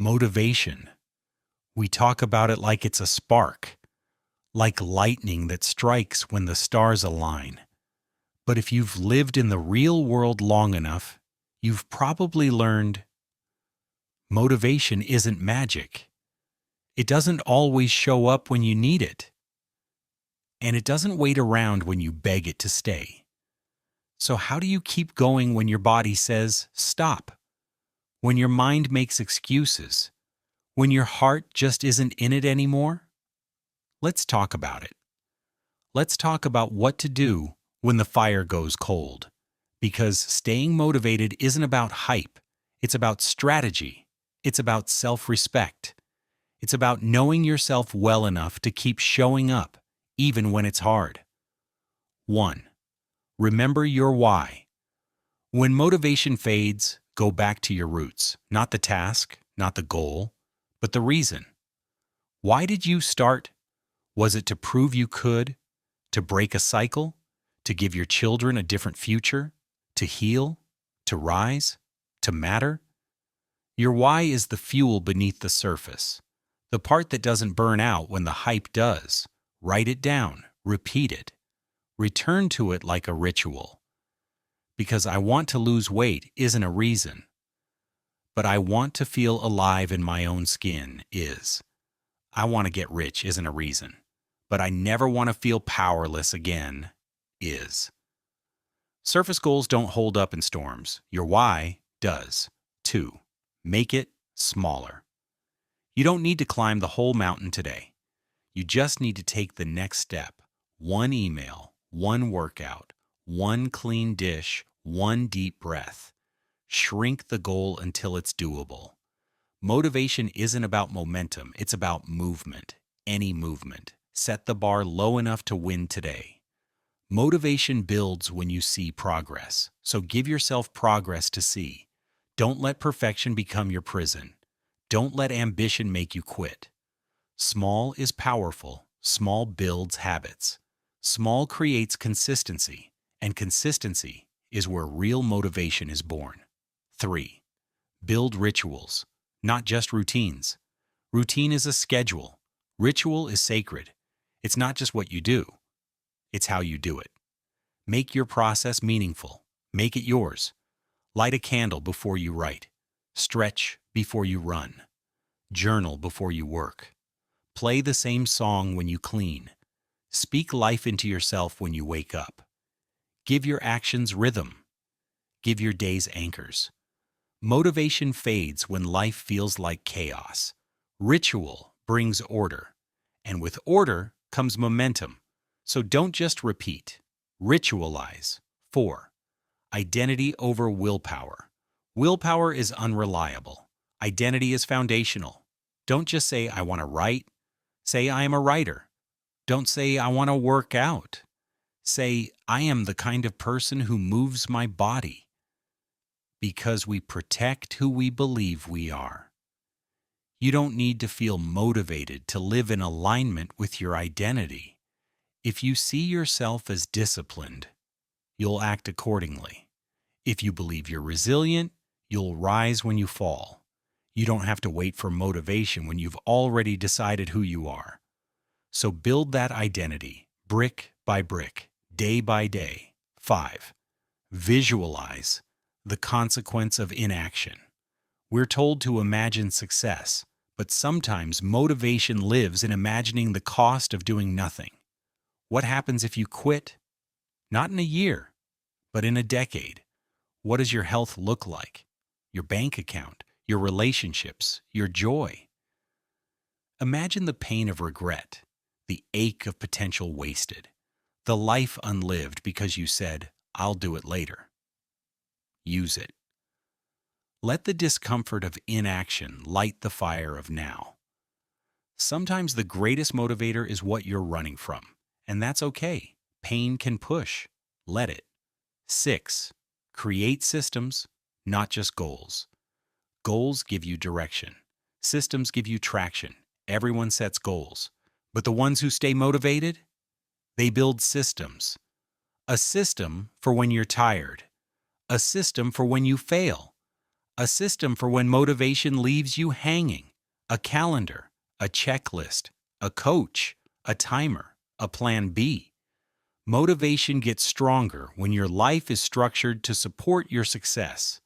Motivation. We talk about it like it's a spark, like lightning that strikes when the stars align. But if you've lived in the real world long enough, you've probably learned motivation isn't magic. It doesn't always show up when you need it. And it doesn't wait around when you beg it to stay. So how do you keep going when your body says stop? When your mind makes excuses? When your heart just isn't in it anymore? Let's talk about it. Let's talk about what to do when the fire goes cold. Because staying motivated isn't about hype. It's about strategy. It's about self-respect. It's about knowing yourself well enough to keep showing up, even when it's hard. 1. Remember your why. When motivation fades, go back to your roots. Not the task, not the goal, but the reason. Why did you start? Was it to prove you could? To break a cycle? To give your children a different future? To heal? To rise? To matter? Your why is the fuel beneath the surface. The part that doesn't burn out when the hype does. Write it down. Repeat it. Return to it like a ritual. Because I want to lose weight isn't a reason. But I want to feel alive in my own skin is. I want to get rich isn't a reason. But I never want to feel powerless again is. Surface goals don't hold up in storms. Your why does. 2. Make it smaller. You don't need to climb the whole mountain today. You just need to take the next step. One email, one workout, one clean dish, one deep breath. Shrink the goal until it's doable. Motivation isn't about momentum, it's about movement. Any movement. Set the bar low enough to win today. Motivation builds when you see progress, so give yourself progress to see. Don't let perfection become your prison. Don't let ambition make you quit. Small is powerful. Small builds habits. Small creates consistency, and consistency is where real motivation is born. 3. Build rituals, not just routines. Routine is a schedule. Ritual is sacred. It's not just what you do. It's how you do it. Make your process meaningful. Make it yours. Light a candle before you write. Stretch before you run. Journal before you work. Play the same song when you clean. Speak life into yourself when you wake up. Give your actions rhythm. Give your days anchors. Motivation fades when life feels like chaos. Ritual brings order. And with order comes momentum. So don't just repeat. Ritualize. 4. Identity over willpower. Willpower is unreliable. Identity is foundational. Don't just say, I want to write. Say, I am a writer. Don't say, I want to work out. Say, I am the kind of person who moves my body. Because we protect who we believe we are. You don't need to feel motivated to live in alignment with your identity. If you see yourself as disciplined, you'll act accordingly. If you believe you're resilient, you'll rise when you fall. You don't have to wait for motivation when you've already decided who you are. So build that identity, brick by brick, day by day. 5. Visualize the consequence of inaction. We're told to imagine success, but sometimes motivation lives in imagining the cost of doing nothing. What happens if you quit? Not in a year, but in a decade. What does your health look like? Your bank account, your relationships, your joy. Imagine the pain of regret, the ache of potential wasted, the life unlived because you said, I'll do it later. Use it. Let the discomfort of inaction light the fire of now. Sometimes the greatest motivator is what you're running from, and that's okay. Pain can push. Let it. 6. Create systems, not just goals. Goals give you direction. Systems give you traction. Everyone sets goals. But the ones who stay motivated? They build systems. A system for when you're tired. A system for when you fail. A system for when motivation leaves you hanging. A calendar, a checklist, a coach, a timer, a plan B. Motivation gets stronger when your life is structured to support your success.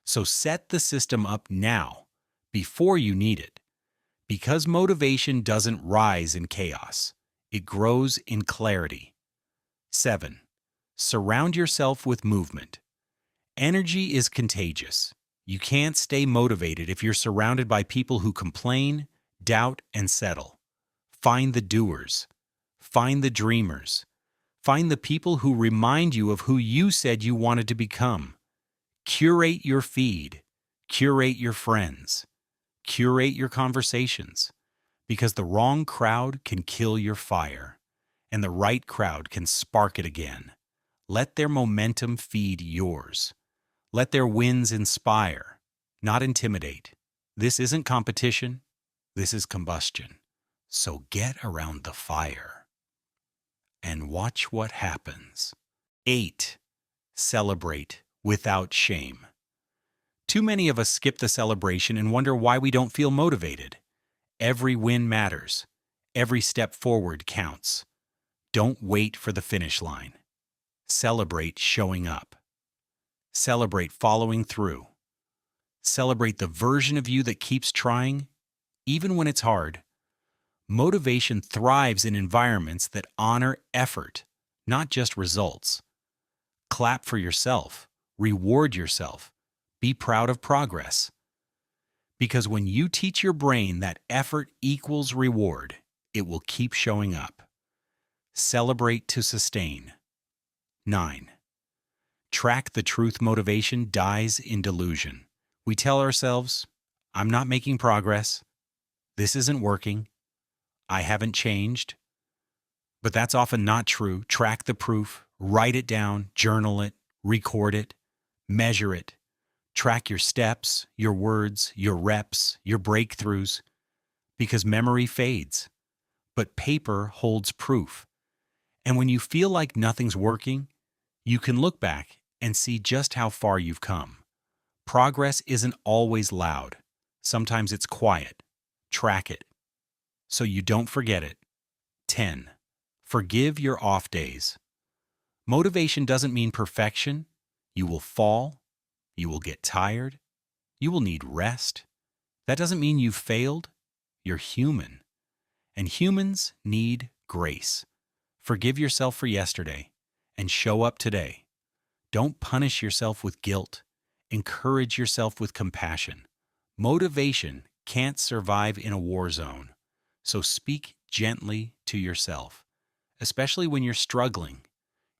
So set the system up now, before you need it. Because motivation doesn't rise in chaos, it grows in clarity. 7. Surround yourself with movement. Energy is contagious. You can't stay motivated if you're surrounded by people who complain, doubt, and settle. Find the doers. Find the dreamers. Find the people who remind you of who you said you wanted to become. Curate your feed. Curate your friends. Curate your conversations. Because the wrong crowd can kill your fire, and the right crowd can spark it again. Let their momentum feed yours. Let their wins inspire, not intimidate. This isn't competition. This is combustion. So get around the fire and watch what happens. 8. Celebrate without shame. Too many of us skip the celebration and wonder why we don't feel motivated. Every win matters. Every step forward counts. Don't wait for the finish line. Celebrate showing up. Celebrate following through. Celebrate the version of you that keeps trying, even when it's hard. Motivation thrives in environments that honor effort, not just results. Clap for yourself. Reward yourself. Be proud of progress. Because when you teach your brain that effort equals reward, it will keep showing up. Celebrate to sustain. 9. Track the truth. Motivation dies in delusion. We tell ourselves, I'm not making progress. This isn't working. I haven't changed. But that's often not true. Track the proof. Write it down. Journal it. Record it. Measure it. Track your steps, your words, your reps, your breakthroughs. Because memory fades. But paper holds proof. And when you feel like nothing's working, you can look back and see just how far you've come. Progress isn't always loud. Sometimes it's quiet. Track it so you don't forget it. 10. Forgive your off days. Motivation doesn't mean perfection. You will fall. You will get tired. You will need rest. That doesn't mean you've failed. You're human. And humans need grace. Forgive yourself for yesterday and show up today. Don't punish yourself with guilt. Encourage yourself with compassion. Motivation can't survive in a war zone. So speak gently to yourself, especially when you're struggling.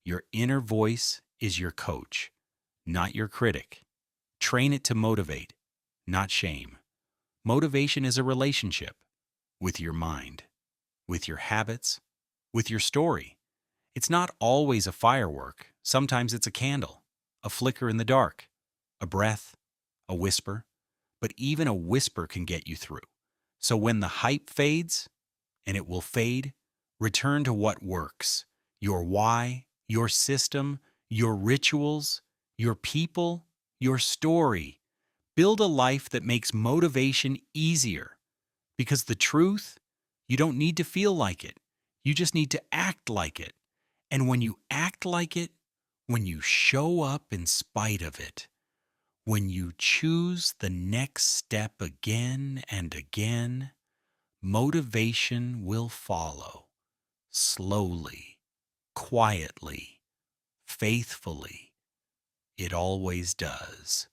Your inner voice is your coach, not your critic. Train it to motivate, not shame. Motivation is a relationship with your mind, with your habits, with your story. It's not always a firework. Sometimes it's a candle, a flicker in the dark, a breath, a whisper. But even a whisper can get you through. So when the hype fades, and it will fade, return to what works. Your why, your system, your rituals, your people, your story. Build a life that makes motivation easier. Because the truth, you don't need to feel like it. You just need to act like it. And when you act like it, when you show up in spite of it, when you choose the next step again and again, motivation will follow. Slowly, quietly, faithfully. It always does.